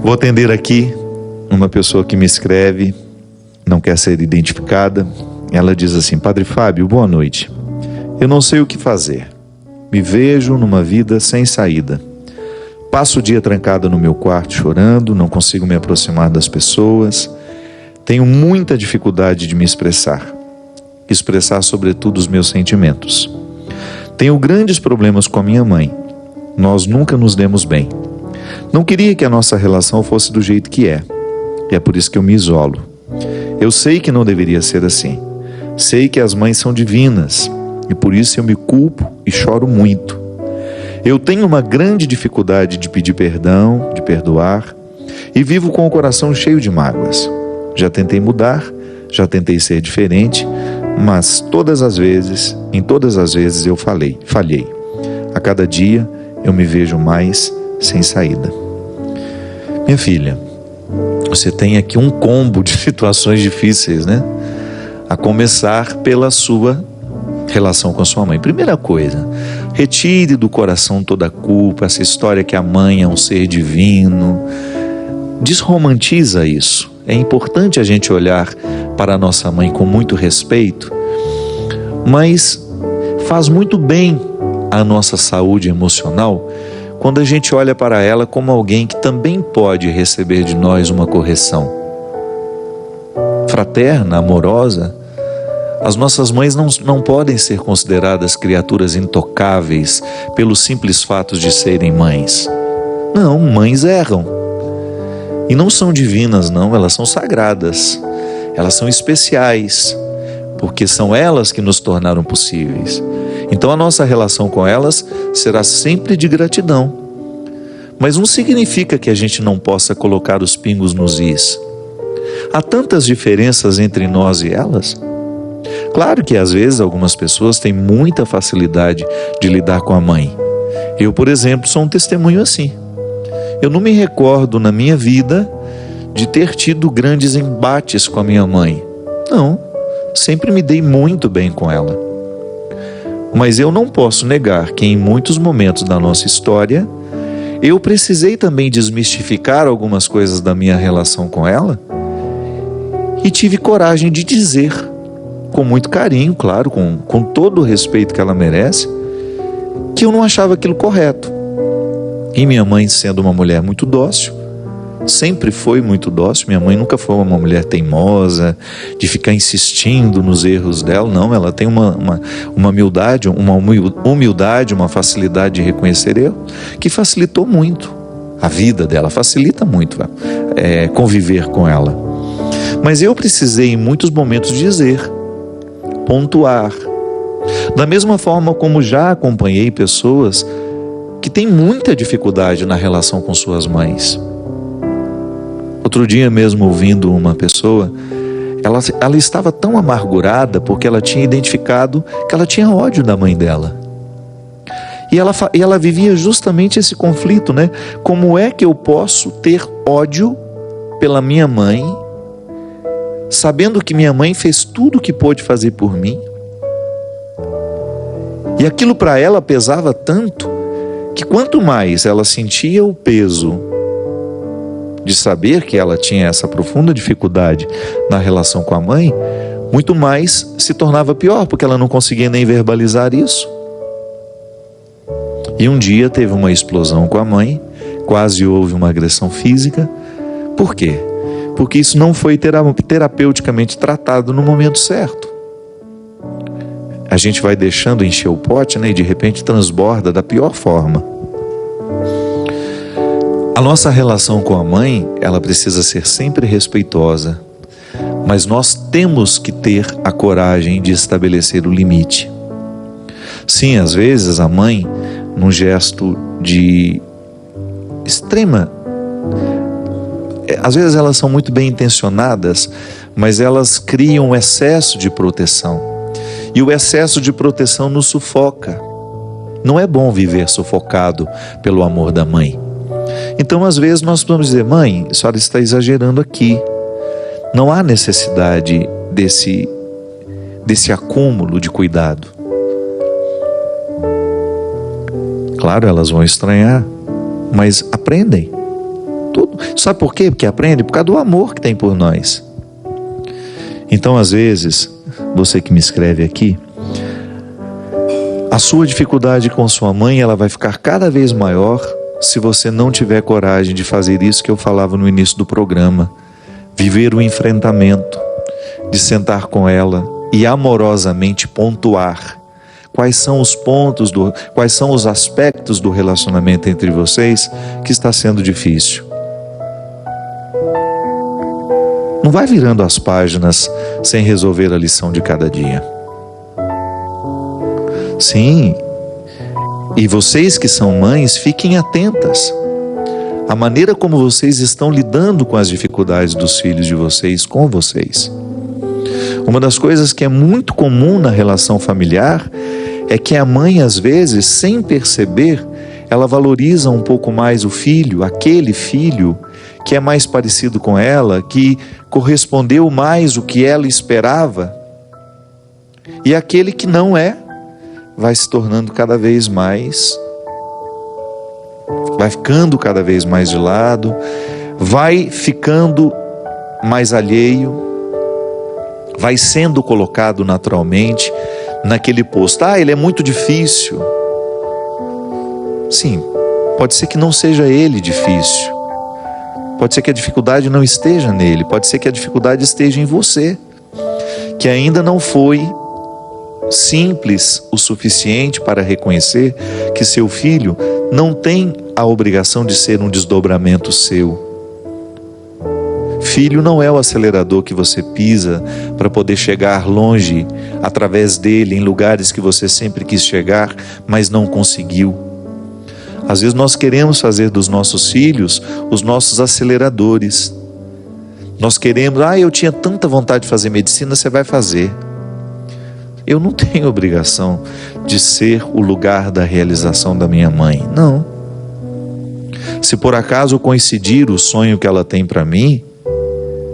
Vou atender aqui uma pessoa que me escreve, não quer ser identificada. Ela diz assim: Padre Fábio, boa noite. Eu não sei o que fazer. Me vejo numa vida sem saída. Passo o dia trancado no meu quarto chorando, não consigo me aproximar das pessoas. Tenho muita dificuldade de me expressar sobretudo os meus sentimentos. Tenho grandes problemas com a minha mãe. Nós nunca nos demos bem. Não queria que a nossa relação fosse do jeito que é. E é por isso que eu me isolo. Eu sei que não deveria ser assim. Sei que as mães são divinas e por isso eu me culpo e choro muito. Eu tenho uma grande dificuldade de pedir perdão, de perdoar, e vivo com o coração cheio de mágoas. Já tentei mudar, já tentei ser diferente, mas em todas as vezes eu falhei. A cada dia eu me vejo mais sem saída. Minha filha, você tem aqui um combo de situações difíceis, né? A começar pela sua relação com a sua mãe. Primeira coisa, retire do coração toda a culpa, essa história que a mãe é um ser divino. Desromantiza isso. É importante a gente olhar para a nossa mãe com muito respeito, mas faz muito bem à nossa saúde emocional quando a gente olha para ela como alguém que também pode receber de nós uma correção fraterna, amorosa. As nossas mães não podem ser consideradas criaturas intocáveis pelo simples fato de serem mães. Não, mães erram. E não são divinas, não, elas são sagradas. Elas são especiais, porque são elas que nos tornaram possíveis. Então a nossa relação com elas será sempre de gratidão. Mas não significa que a gente não possa colocar os pingos nos is. Há tantas diferenças entre nós e elas. Claro que às vezes algumas pessoas têm muita facilidade de lidar com a mãe. Eu, por exemplo, sou um testemunho assim. Eu não me recordo na minha vida de ter tido grandes embates com a minha mãe. Não, sempre me dei muito bem com ela. Mas eu não posso negar que em muitos momentos da nossa história, eu precisei também desmistificar algumas coisas da minha relação com ela e tive coragem de dizer, com muito carinho, claro, com todo o respeito que ela merece, que eu não achava aquilo correto. E minha mãe, sendo uma mulher muito dócil, sempre foi muito dócil. Minha mãe nunca foi uma mulher teimosa, de ficar insistindo nos erros dela. Não, ela tem uma humildade, uma facilidade de reconhecer erro, que facilitou muito a vida dela, facilita muito conviver com ela. Mas eu precisei em muitos momentos dizer, pontuar. Da mesma forma como já acompanhei pessoas que têm muita dificuldade na relação com suas mães. Outro dia mesmo, ouvindo uma pessoa, ela estava tão amargurada porque ela tinha identificado que ela tinha ódio da mãe dela. E ela vivia justamente esse conflito, né? Como é que eu posso ter ódio pela minha mãe, sabendo que minha mãe fez tudo o que pôde fazer por mim? E aquilo para ela pesava tanto, que quanto mais ela sentia o peso de saber que ela tinha essa profunda dificuldade na relação com a mãe, muito mais se tornava pior, porque ela não conseguia nem verbalizar isso. E um dia teve uma explosão com a mãe, quase houve uma agressão física. Por quê? Porque isso não foi terapeuticamente tratado no momento certo. A gente vai deixando encher o pote, né, e de repente transborda da pior forma. A nossa relação com a mãe, ela precisa ser sempre respeitosa, mas nós temos que ter a coragem de estabelecer o limite. Sim, às vezes a mãe, num gesto de extrema... Às vezes elas são muito bem intencionadas, mas elas criam um excesso de proteção. E o excesso de proteção nos sufoca. Não é bom viver sufocado pelo amor da mãe. Então, às vezes, nós podemos dizer: mãe, a senhora está exagerando aqui. Não há necessidade desse acúmulo de cuidado. Claro, elas vão estranhar, mas aprendem. Sabe por quê? Porque aprende por causa do amor que tem por nós. Então, às vezes, você que me escreve aqui, a sua dificuldade com sua mãe, ela vai ficar cada vez maior se você não tiver coragem de fazer isso que eu falava no início do programa. Viver o enfrentamento, de sentar com ela e amorosamente pontuar quais são os pontos, quais são os aspectos do relacionamento entre vocês que está sendo difícil. Não vai virando as páginas sem resolver a lição de cada dia. Sim, e vocês que são mães, fiquem atentas. A maneira como vocês estão lidando com as dificuldades dos filhos de vocês com vocês. Uma das coisas que é muito comum na relação familiar é que a mãe, às vezes, sem perceber, ela valoriza um pouco mais o filho, aquele filho que é mais parecido com ela, que correspondeu mais o que ela esperava, e aquele que não é, vai se tornando cada vez mais, vai ficando cada vez mais de lado, vai ficando mais alheio, vai sendo colocado naturalmente naquele posto. Ele é muito difícil. Sim, pode ser que não seja ele difícil. Pode ser que a dificuldade não esteja nele. Pode ser que a dificuldade esteja em você, que ainda não foi simples o suficiente para reconhecer que seu filho não tem a obrigação de ser um desdobramento seu. Filho não é o acelerador que você pisa para poder chegar longe através dele em lugares que você sempre quis chegar, mas não conseguiu. Às vezes nós queremos fazer dos nossos filhos os nossos aceleradores. Nós queremos, eu tinha tanta vontade de fazer medicina, você vai fazer. Eu não tenho obrigação de ser o lugar da realização da minha mãe, não. Se por acaso coincidir o sonho que ela tem para mim,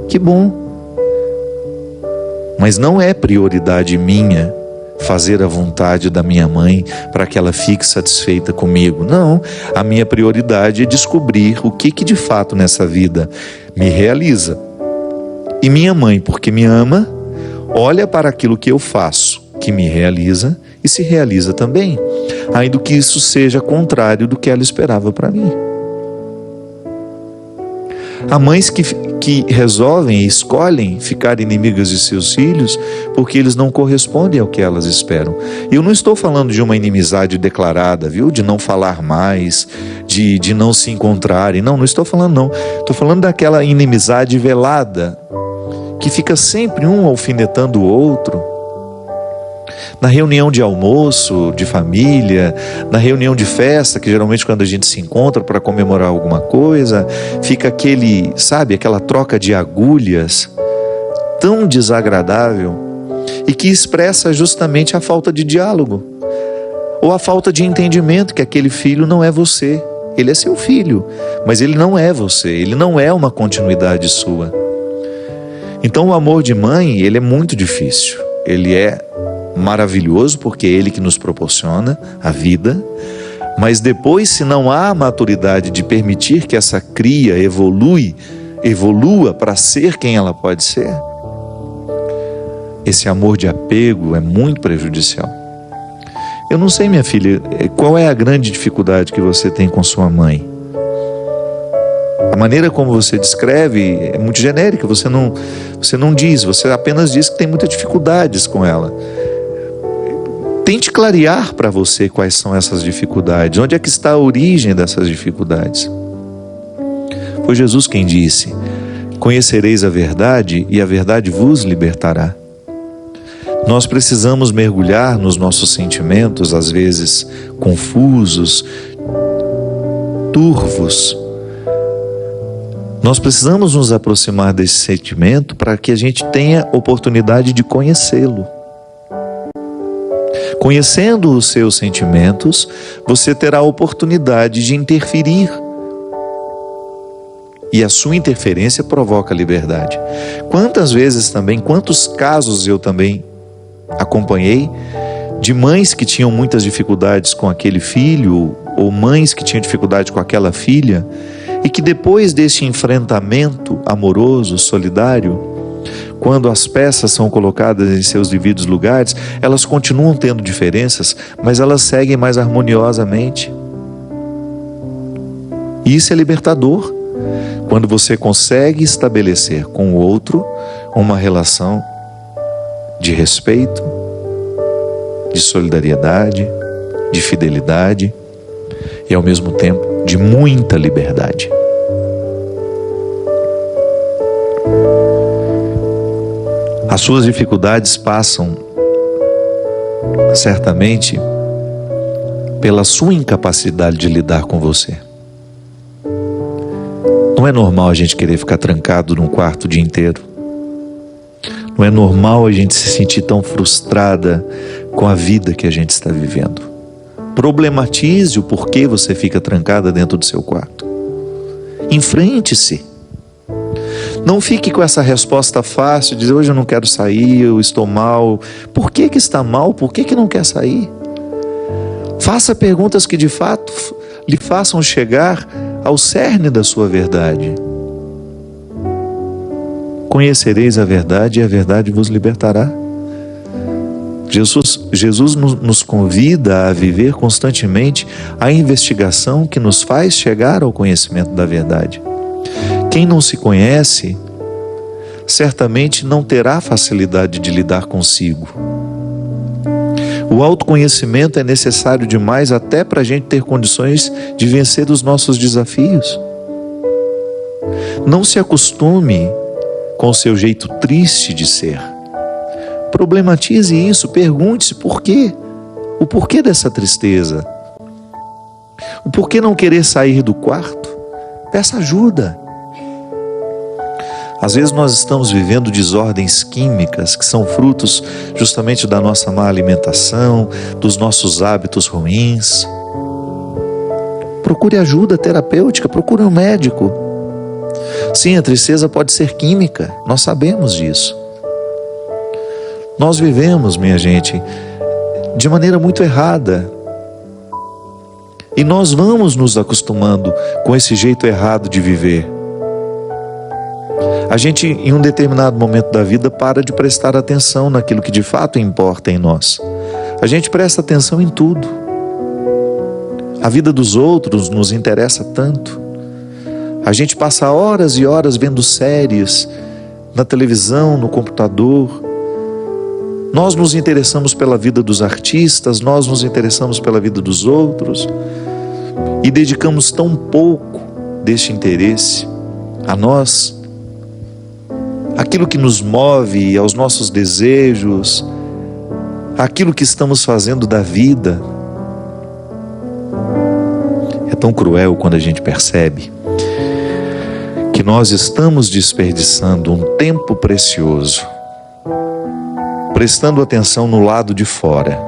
que bom. Mas não é prioridade minha fazer a vontade da minha mãe para que ela fique satisfeita comigo. Não, a minha prioridade é descobrir o que de fato nessa vida me realiza. E minha mãe, porque me ama, olha para aquilo que eu faço, que me realiza e se realiza também, ainda que isso seja contrário do que ela esperava para mim. Há mães que resolvem e escolhem ficar inimigas de seus filhos porque eles não correspondem ao que elas esperam. Eu não estou falando de uma inimizade declarada, viu? De não falar mais, de não se encontrarem. Não estou falando não. Estou falando daquela inimizade velada, que fica sempre um alfinetando o outro. Na reunião de almoço, de família, na reunião de festa, que geralmente quando a gente se encontra para comemorar alguma coisa, fica aquela troca de agulhas tão desagradável e que expressa justamente a falta de diálogo ou a falta de entendimento que aquele filho não é você. Ele é seu filho, mas ele não é você, ele não é uma continuidade sua. Então o amor de mãe, ele é muito difícil, ele é maravilhoso porque é Ele que nos proporciona a vida, mas depois, se não há a maturidade de permitir que essa cria evolua para ser quem ela pode ser, esse amor de apego é muito prejudicial. Eu não sei, minha filha, qual é a grande dificuldade que você tem com sua mãe? A maneira como você descreve é muito genérica, você não diz, você apenas diz que tem muitas dificuldades com ela. Tente clarear para você quais são essas dificuldades, onde é que está a origem dessas dificuldades. Foi Jesus quem disse: conhecereis a verdade e a verdade vos libertará. Nós precisamos mergulhar nos nossos sentimentos, às vezes confusos, turvos. Nós precisamos nos aproximar desse sentimento para que a gente tenha oportunidade de conhecê-lo. Conhecendo os seus sentimentos, você terá a oportunidade de interferir. E a sua interferência provoca liberdade. Quantas vezes também, quantos casos eu também acompanhei de mães que tinham muitas dificuldades com aquele filho, ou mães que tinham dificuldade com aquela filha, E que depois desse enfrentamento amoroso, solidário, quando as peças são colocadas em seus devidos lugares, elas continuam tendo diferenças, mas elas seguem mais harmoniosamente. E isso é libertador, quando você consegue estabelecer com o outro uma relação de respeito, de solidariedade, de fidelidade e ao mesmo tempo de muita liberdade. As suas dificuldades passam certamente pela sua incapacidade de lidar com você. Não é normal a gente querer ficar trancado num quarto o dia inteiro. Não é normal a gente se sentir tão frustrada com a vida que a gente está vivendo. Problematize o porquê você fica trancada dentro do seu quarto. Enfrente-se. Não fique com essa resposta fácil, dizer hoje eu não quero sair, eu estou mal. Por que está mal? Por que não quer sair? Faça perguntas que de fato lhe façam chegar ao cerne da sua verdade. Conhecereis a verdade e a verdade vos libertará. Jesus nos convida a viver constantemente a investigação que nos faz chegar ao conhecimento da verdade. Quem não se conhece, certamente não terá facilidade de lidar consigo. O autoconhecimento é necessário demais até para a gente ter condições de vencer os nossos desafios. Não se acostume com o seu jeito triste de ser. Problematize isso, pergunte-se por quê. O porquê dessa tristeza. O porquê não querer sair do quarto. Peça ajuda. Às vezes nós estamos vivendo desordens químicas que são frutos justamente da nossa má alimentação, dos nossos hábitos ruins. Procure ajuda terapêutica, procure um médico. Sim, a tristeza pode ser química, nós sabemos disso. Nós vivemos, minha gente, de maneira muito errada. E nós vamos nos acostumando com esse jeito errado de viver. A gente, em um determinado momento da vida, para de prestar atenção naquilo que de fato importa em nós. A gente presta atenção em tudo. A vida dos outros nos interessa tanto. A gente passa horas e horas vendo séries, na televisão, no computador. Nós nos interessamos pela vida dos artistas, nós nos interessamos pela vida dos outros e dedicamos tão pouco deste interesse a nós, aquilo que nos move, aos nossos desejos, aquilo que estamos fazendo da vida. É tão cruel quando a gente percebe que nós estamos desperdiçando um tempo precioso, prestando atenção no lado de fora.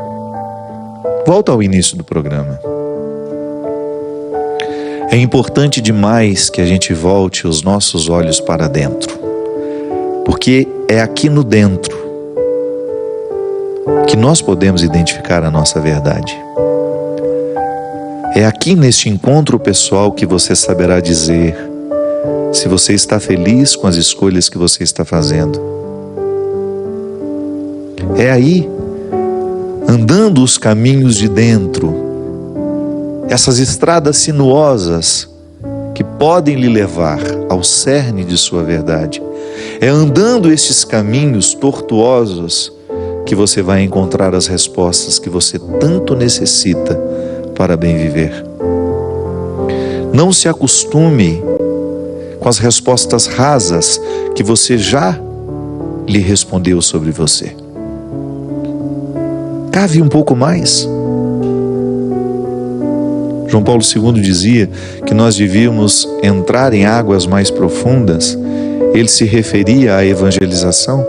Volta ao início do programa. É importante demais que a gente volte os nossos olhos para dentro, porque é aqui no dentro que nós podemos identificar a nossa verdade. É aqui neste encontro pessoal que você saberá dizer se você está feliz com as escolhas que você está fazendo. É aí, andando os caminhos de dentro, essas estradas sinuosas que podem lhe levar ao cerne de sua verdade. É andando estes caminhos tortuosos que você vai encontrar as respostas que você tanto necessita para bem viver. Não se acostume com as respostas rasas que você já lhe respondeu sobre você. Cave um pouco mais. João Paulo II dizia que nós devíamos entrar em águas mais profundas. Ele se referia à evangelização.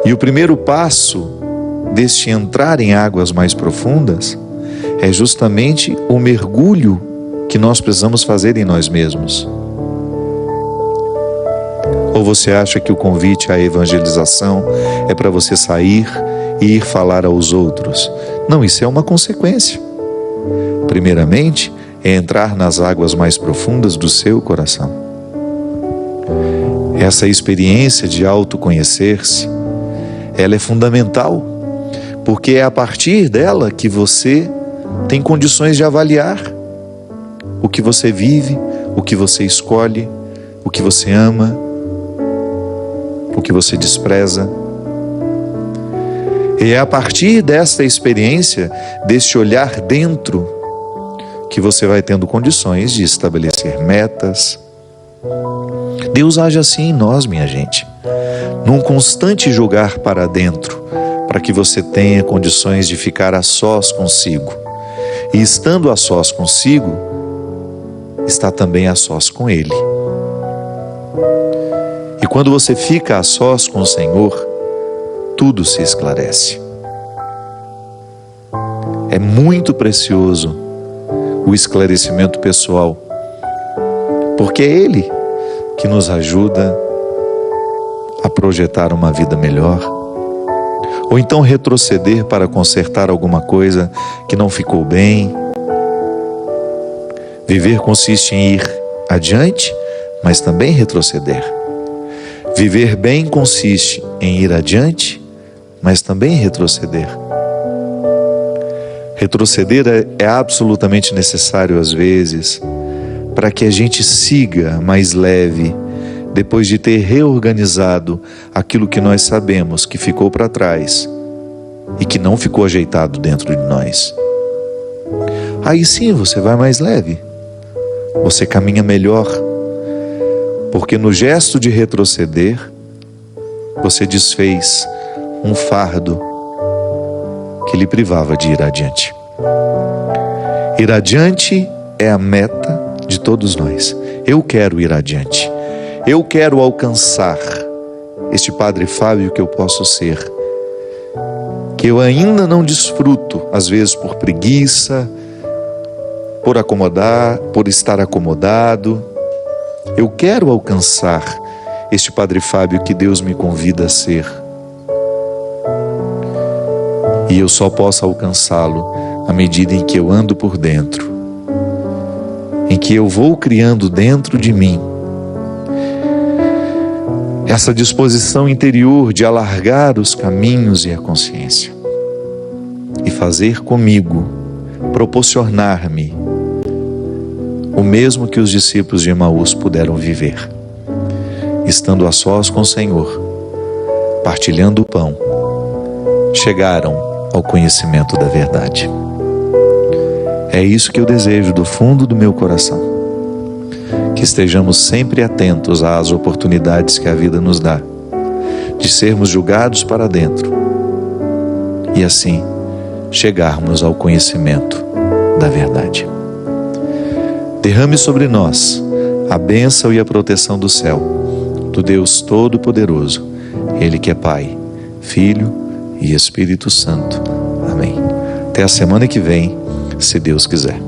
E o primeiro passo deste entrar em águas mais profundas é justamente o mergulho que nós precisamos fazer em nós mesmos. Ou você acha que o convite à evangelização é para você sair e ir falar aos outros? Não, isso é uma consequência. Primeiramente, é entrar nas águas mais profundas do seu coração. Essa experiência de autoconhecer-se, ela é fundamental, porque é a partir dela que você tem condições de avaliar o que você vive, o que você escolhe, o que você ama, o que você despreza. E é a partir desta experiência, deste olhar dentro, que você vai tendo condições de estabelecer metas. Deus age assim em nós, minha gente, num constante jogar para dentro, para que você tenha condições de ficar a sós consigo. E estando a sós consigo, está também a sós com Ele. E quando você fica a sós com o Senhor, tudo se esclarece. É muito precioso o esclarecimento pessoal, porque é Ele que nos ajuda a projetar uma vida melhor, ou então retroceder para consertar alguma coisa que não ficou bem. Viver consiste em ir adiante, mas também retroceder. Viver bem consiste em ir adiante, mas também retroceder. Retroceder é absolutamente necessário às vezes, para que a gente siga mais leve, depois de ter reorganizado aquilo que nós sabemos que ficou para trás e que não ficou ajeitado dentro de nós. Aí sim você vai mais leve, você caminha melhor, porque no gesto de retroceder, você desfez um fardo que lhe privava de ir adiante. Ir adiante é a meta de todos nós. Eu quero ir adiante. Eu quero alcançar este Padre Fábio que eu posso ser, que eu ainda não desfruto, às vezes por preguiça, por estar acomodado. Eu quero alcançar este Padre Fábio que Deus me convida a ser. E eu só posso alcançá-lo à medida em que eu ando por dentro, em que eu vou criando dentro de mim essa disposição interior de alargar os caminhos e a consciência e fazer comigo, proporcionar-me o mesmo que os discípulos de Emaús puderam viver, estando a sós com o Senhor, partilhando o pão, chegaram ao conhecimento da verdade. É isso que eu desejo do fundo do meu coração, que estejamos sempre atentos às oportunidades que a vida nos dá, de sermos julgados para dentro e assim chegarmos ao conhecimento da verdade. Derrame sobre nós a bênção e a proteção do céu, do Deus Todo-Poderoso, Ele que é Pai, Filho e Espírito Santo. Amém. Até a semana que vem, se Deus quiser.